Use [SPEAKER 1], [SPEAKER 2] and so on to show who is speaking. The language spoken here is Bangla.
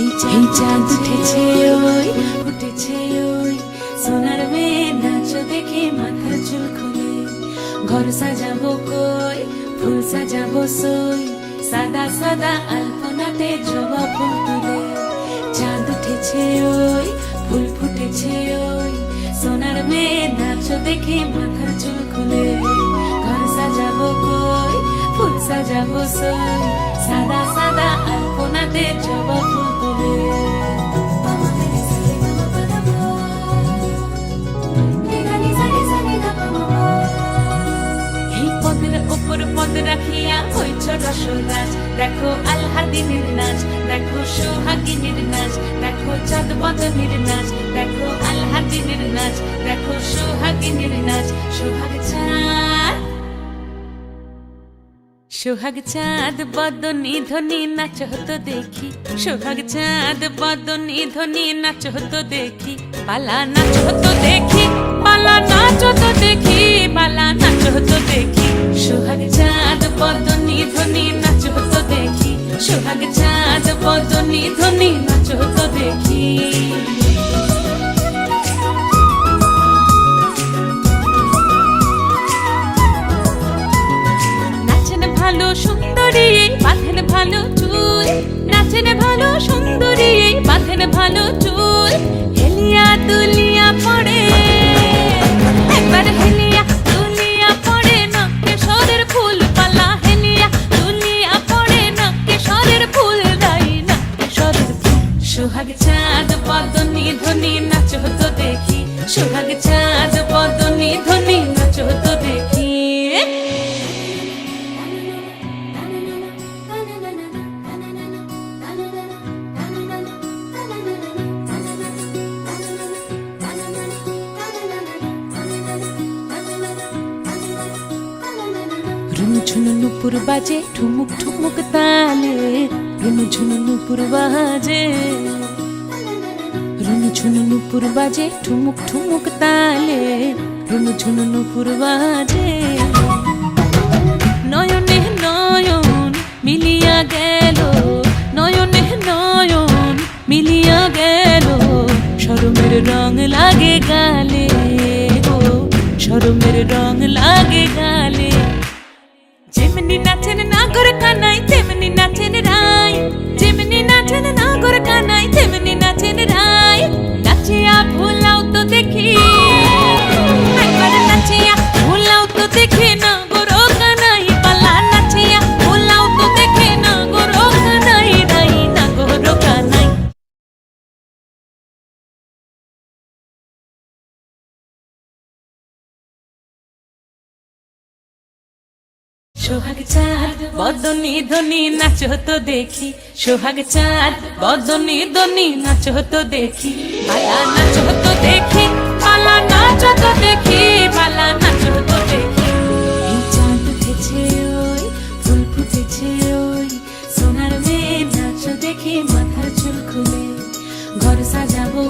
[SPEAKER 1] এই চাঁদ উঠেছে ওই ফুটেছে ওই সোনার মেয়ে নাচ দেখে মাথার চুল খুলে ঘর সাজাবো কই ফুল সাজাবো সই সাদা সাদা আলপনাতে জবা ফুল তুলে চাঁদ উঠেছে ওই ফুল ফুটেছে ওই সোনার মেয়ে নাচ দেখে মাথার চুল খুলে ঘর সাজাবো কই ফুল সাজাবো সই সাদা সাদা আলপনাতে জবা ফুল তুলে এই পদের উপর পদ রাখিয়া হইছ রসরাজ দেখো আল্লাদিনের নাচ দেখো সোহাগিনীর নাচ দেখো চাঁদ বদনের নাচ দেখো আল্লাদিনের নাচ দেখো সোহাগিনীর নাচ সোহাগ চাঁদ বদনী ধ্বনি নাচ হতো দেখি সোহাগ চাঁদ বদনী ধ্বনি নাচ হতো দেখি পালা নাচ হতো দেখি পালা নাচ হতো দেখি পালা নাচ হতো দেখি সোহাগ চাঁদ বদনী ধ্বনি নাচ হতো দেখি সোহাগ চাঁদ বদনী ধ্বনি নাচ হতো দেখি ভালো সুন্দরী বাঁধেন ভালো চুল নাচেন ভালো সুন্দরী বাঁধেন ভালো চুল হেলিয়া দুলিয়া পড়ে একবার হেলিয়া দুলিয়া পড়ে নকে সরের ফুল পালা হেলিয়া দুলিয়া পড়ে নকে সরের ফুল দাই নকে সরের ফুল সোহাগ চাঁদ বদনী ধ্বনি নাচ হতো দেখি সোহাগ চাঁদ বদনী ধ্বনি নাচ হতো দেখি ঝুনু নুপুর বাজে ঠুমুক ঠুমুক তালে রুনু ঝুনু নুপুর বাজে রুনু ঝুনু নুপুর বাজে ঠুমুক ঠুমুক তালে রুনু ঝুনু নুপুর বাজে নয়নে নয়ন মিলিয়া গেল নয়নে নয়ন মিলিয়া গেল শরমের রং লাগে গালে ও শরমের রং লাগে গালে যেমনি নাচেন নাগর কানাই তেমনি নাচেন রাই যেমনি নাচেন নাগর কানাই তেমনি নাচেন রাই নাচিয়া ভুলাও তো দেখি একবার নাচিয়া ভুলাও তো দেখি নাগর কানাই পালা নাচিয়া ভুলাও তো দেখি নাগর কানাই রাই নাগর কানাই সোহাগ চাঁদ বদনী ধ্বনি নাচ হতো দেখি সোহাগ চাঁদ বদনী ধ্বনি নাচ হতো দেখি পালা নাচ হতো দেখি পালা নাচ হতো দেখি পালা নাচ হতো দেখি এই চাঁদ উঠেছে ওই ফুল ফুটেছে ওই সোনার মেয়ে নাচ দেখি মাথার চুল খুলে ঘর সাজাবো